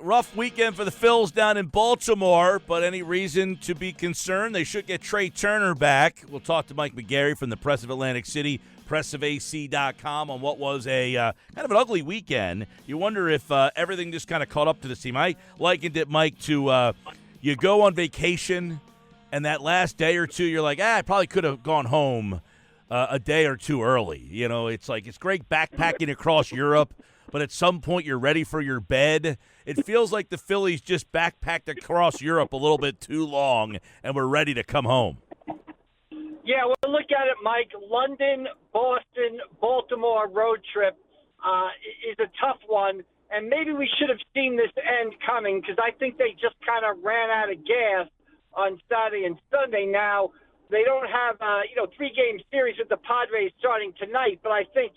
rough weekend for the Phils down in Baltimore, but any reason to be concerned? They should get Trey Turner back. We'll talk to Mike McGarry from the Press of Atlantic City, pressofac.com, on what was a kind of an ugly weekend. You wonder if everything just kind of caught up to this team. I likened it, Mike, to you go on vacation, and that last day or two, you're like, I probably could have gone home a day or two early. You know, it's like it's great backpacking across Europe, but at some point you're ready for your bed. It feels like the Phillies just backpacked across Europe a little bit too long, and we're ready to come home. Yeah, well, look at it, Mike. London, Boston, Baltimore road trip is a tough one, and maybe we should have seen this end coming because I think they just kind of ran out of gas on Saturday and Sunday. Now, they don't have, 3-game series with the Padres starting tonight, but I think,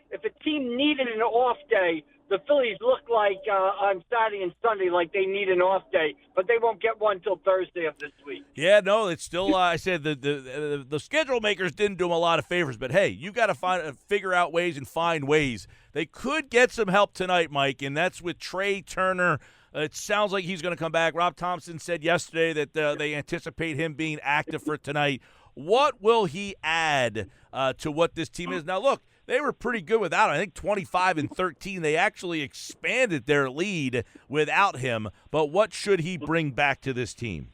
if a team needed an off day, the Phillies look like on Saturday and Sunday like they need an off day, but they won't get one till Thursday of this week. Yeah, no, it's still. I said the schedule makers didn't do them a lot of favors, but hey, you got to figure out ways and find ways. They could get some help tonight, Mike, and that's with Trey Turner. It sounds like he's going to come back. Rob Thompson said yesterday that they anticipate him being active for tonight. What will he add to what this team is now? Look. They were pretty good without him. I think 25-13. They actually expanded their lead without him. But what should he bring back to this team?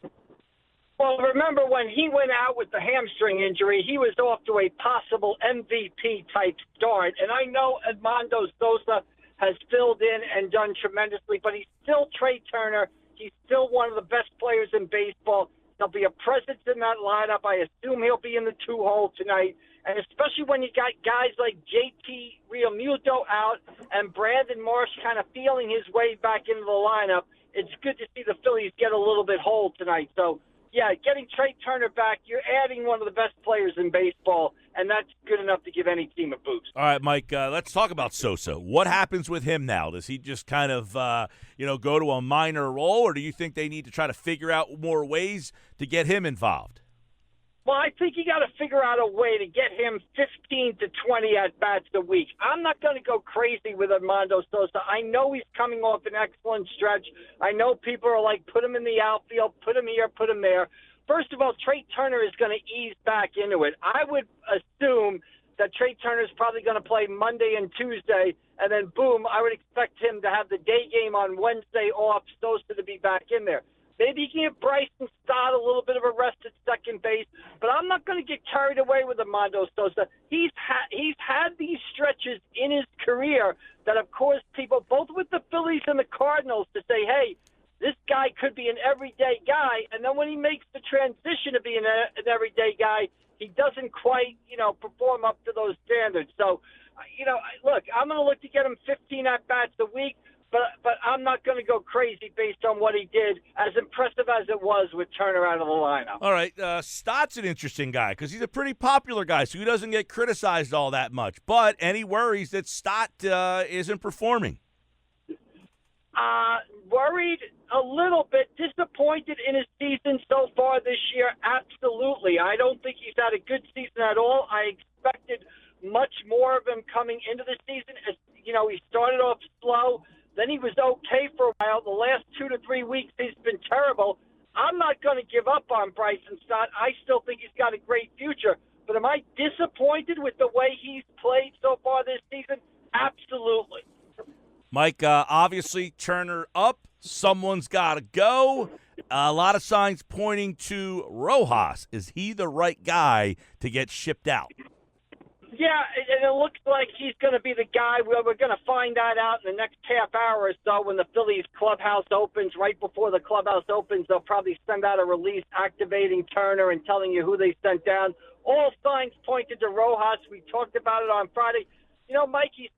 Well, remember when he went out with the hamstring injury, he was off to a possible MVP-type start. And I know Edmundo Sosa has filled in and done tremendously, but he's still Trey Turner. He's still one of the best players in baseball. There'll be a presence in that lineup. I assume he'll be in the 2-hole tonight. And especially when you got guys like JT Realmuto out and Brandon Marsh kind of feeling his way back into the lineup, it's good to see the Phillies get a little bit whole tonight. So, yeah, getting Trey Turner back, you're adding one of the best players in baseball, and that's good enough to give any team a boost. All right, Mike, let's talk about Sosa. What happens with him now? Does he just kind of, go to a minor role, or do you think they need to try to figure out more ways to get him involved? Well, I think you got to figure out a way to get him 15 to 20 at-bats a week. I'm not going to go crazy with Edmundo Sosa. I know he's coming off an excellent stretch. I know people are like, put him in the outfield, put him here, put him there. First of all, Trey Turner is going to ease back into it. I would assume that Trey Turner is probably going to play Monday and Tuesday, and then, boom, I would expect him to have the day game on Wednesday off, Sosa to be back in there. Maybe you can give Bryson Stott a little bit of a rest at second base, but I'm not going to get carried away with Edmundo Sosa. He's had these stretches in his career that have caused people, both with the Phillies and the Cardinals, to say, hey, this guy could be an everyday guy. And then when he makes the transition to being an everyday guy, he doesn't quite, perform up to those standards. So, look, I'm going to look to get him 15 at-bats a week. But I'm not going to go crazy based on what he did, as impressive as it was with Turner out of the lineup. All right, Stott's an interesting guy because he's a pretty popular guy, so he doesn't get criticized all that much. But any worries that Stott isn't performing? Worried a little bit, disappointed in his season so far this year, absolutely. I don't think he's had a good season at all. I expected much more of him coming into the season. As, he started off slow. Then he was okay for a while. The last 2 to 3 weeks, he's been terrible. I'm not going to give up on Bryson Stott. I still think he's got a great future. But am I disappointed with the way he's played so far this season? Absolutely. Mike, obviously Turner up. Someone's got to go. A lot of signs pointing to Rojas. Is he the right guy to get shipped out? Yeah, and it looks like he's going to be the guy. We're going to find that out in the next half hour or so when the Phillies clubhouse opens. Right before the clubhouse opens, they'll probably send out a release activating Turner and telling you who they sent down. All signs pointed to Rojas. We talked about it on Friday. Mike, he's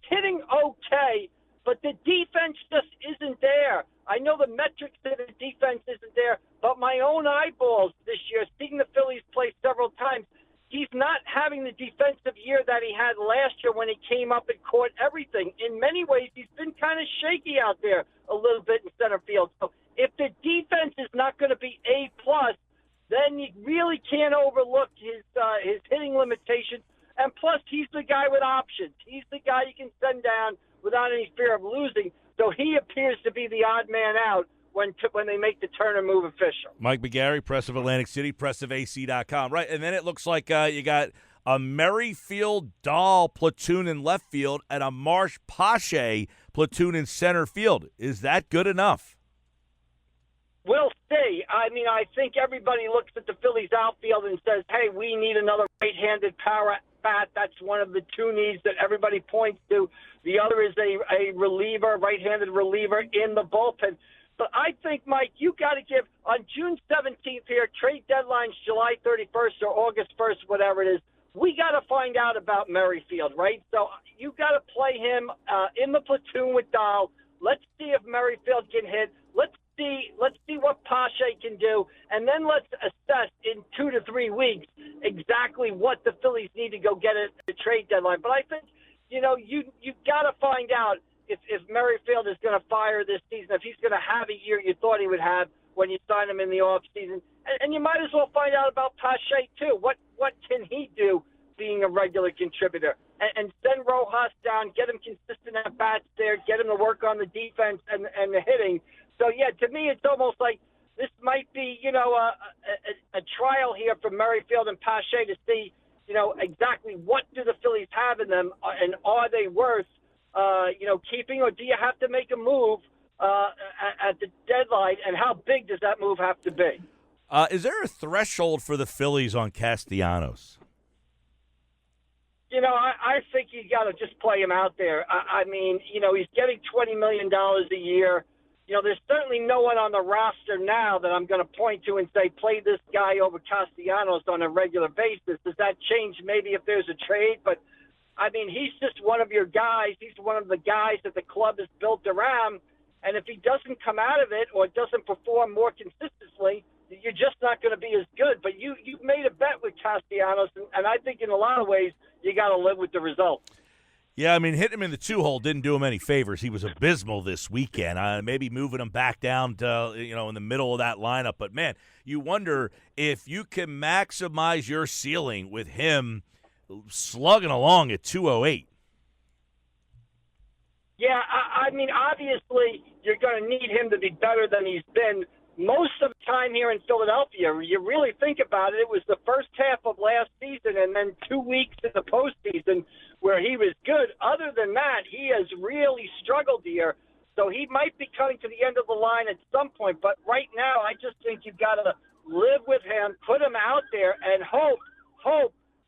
hitting okay, but the defense just isn't there. I know the metrics of the defense isn't there, but my own eyeballs this year, seeing the Phillies play several times, he's not having the defensive year that he had last year when he came up and caught everything. In many ways, he's been kind of shaky out there a little bit in center field. So if the defense is not going to be A+, then you really can't overlook his hitting limitations. And plus, he's the guy with options. He's the guy you can send down without any fear of losing. So he appears to be the odd man out when they make the Turner move official. Mike McGarry, Press of Atlantic City, pressofac.com. Right, and then it looks like you got a Merrifield Dahl platoon in left field and a Marsh Pache platoon in center field. Is that good enough? We'll see. I mean, I think everybody looks at the Phillies outfield and says, hey, we need another right-handed power bat. That's one of the two needs that everybody points to. The other is a reliever, right-handed reliever in the bullpen. But I think, Mike, you got to give on June 17th here, trade deadline's July 31st or August 1st, whatever it is. We got to find out about Merrifield, right? So you got to play him in the platoon with Dahl. Let's see if Merrifield can hit. Let's see what Pache can do, and then let's assess in 2 to 3 weeks exactly what the Phillies need to go get at the trade deadline. But I think, you got to find out if Merrifield is going to fire this season, if he's going to have a year you thought he would have when you signed him in the offseason. And you might as well find out about Pache, too. What can he do being a regular contributor? And send Rojas down, get him consistent at bats there, get him to work on the defense and the hitting. So, yeah, to me, it's almost like this might be, a trial here for Merrifield and Pache to see, exactly what do the Phillies have in them, and are they worth, keeping, or do you have to make a move at the deadline, and how big does that move have to be? Is there a threshold for the Phillies on Castellanos? I think you got to just play him out there. I mean, he's getting $20 million a year. There's certainly no one on the roster now that I'm going to point to and say, play this guy over Castellanos on a regular basis. Does that change maybe if there's a trade? But, I mean, he's just one of your guys. He's one of the guys that the club is built around. And if he doesn't come out of it or doesn't perform more consistently, you're just not going to be as good. But you've made a bet with Castellanos, and I think in a lot of ways you got to live with the result. Yeah, I mean, hitting him in the 2-hole didn't do him any favors. He was abysmal this weekend. Maybe moving him back down to, in the middle of that lineup. But, man, you wonder if you can maximize your ceiling with him slugging along at 208. Yeah, I mean, obviously you're going to need him to be better than he's been most of the time here in Philadelphia. You really think about it, it was the first half of last season and then 2 weeks in the postseason where he was good. Other than that, he has really struggled here. So he might be coming to the end of the line at some point. But right now, I just think you've got to live with him, put him out there, and hope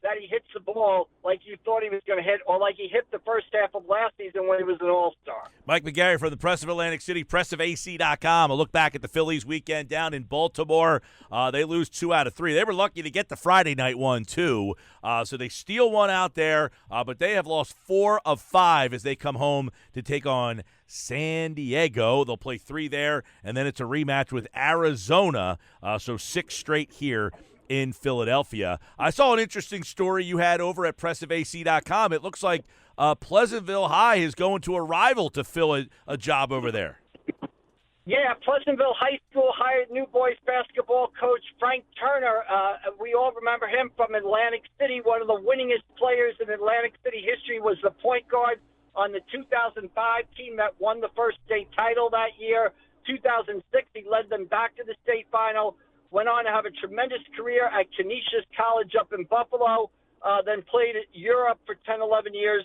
that he hits the ball like you thought he was going to hit, or like he hit the first half of last season when he was an all-star. Mike McGarry from the Press of Atlantic City, pressofac.com. A look back at the Phillies weekend down in Baltimore. They lose 2 out of 3. They were lucky to get the Friday night one, too. So they steal one out there, but they have lost 4 of 5 as they come home to take on San Diego. They'll play 3 there, and then it's a rematch with Arizona. So 6 straight here in Philadelphia. I saw an interesting story you had over at pressofac.com. It looks like Pleasantville High is going to a rival to fill a job over there. Yeah, Pleasantville High School hired new boys basketball coach Frank Turner. We all remember him from Atlantic City. One of the winningest players in Atlantic City history, was the point guard on the 2005 team that won the first state title that year. 2006, he led them back to the state final. Went on to have a tremendous career at Canisius College up in Buffalo, then played at Europe for 10, 11 years.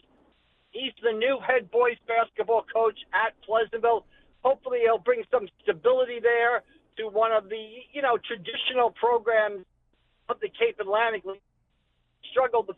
He's the new head boys basketball coach at Pleasantville. Hopefully he'll bring some stability there to one of the, traditional programs of the Cape Atlantic League. Struggled with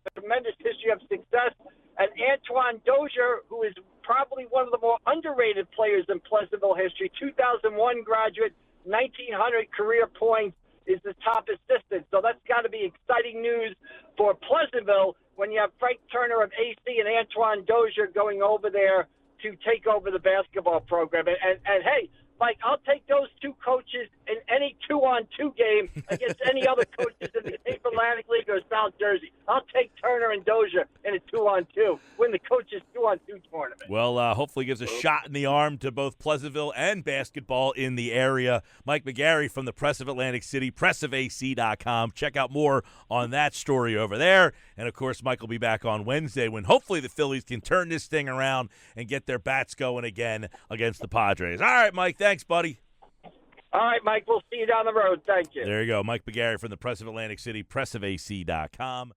a tremendous history of success. And Antoine Dozier, who is probably one of the more underrated players in Pleasantville history, 2001 graduate, 1,900 career points, is the top assistant. So that's got to be exciting news for Pleasantville when you have Frank Turner of AC and Antoine Dozier going over there to take over the basketball program. And hey, Mike, I'll take those two coaches in any 2-on-2 game against any other coaches in the Cape Atlantic League or South Jersey. I'll take Turner and Dozier in a 2-on-2, win the coaches 2-on-2 tournament. Well, hopefully gives a shot in the arm to both Pleasantville and basketball in the area. Mike McGarry from the Press of Atlantic City, pressofac.com. Check out more on that story over there. And, of course, Mike will be back on Wednesday when hopefully the Phillies can turn this thing around and get their bats going again against the Padres. All right, Mike, thanks, buddy. All right, Mike, we'll see you down the road. Thank you. There you go. Mike McGarry from the Press of Atlantic City, pressofac.com.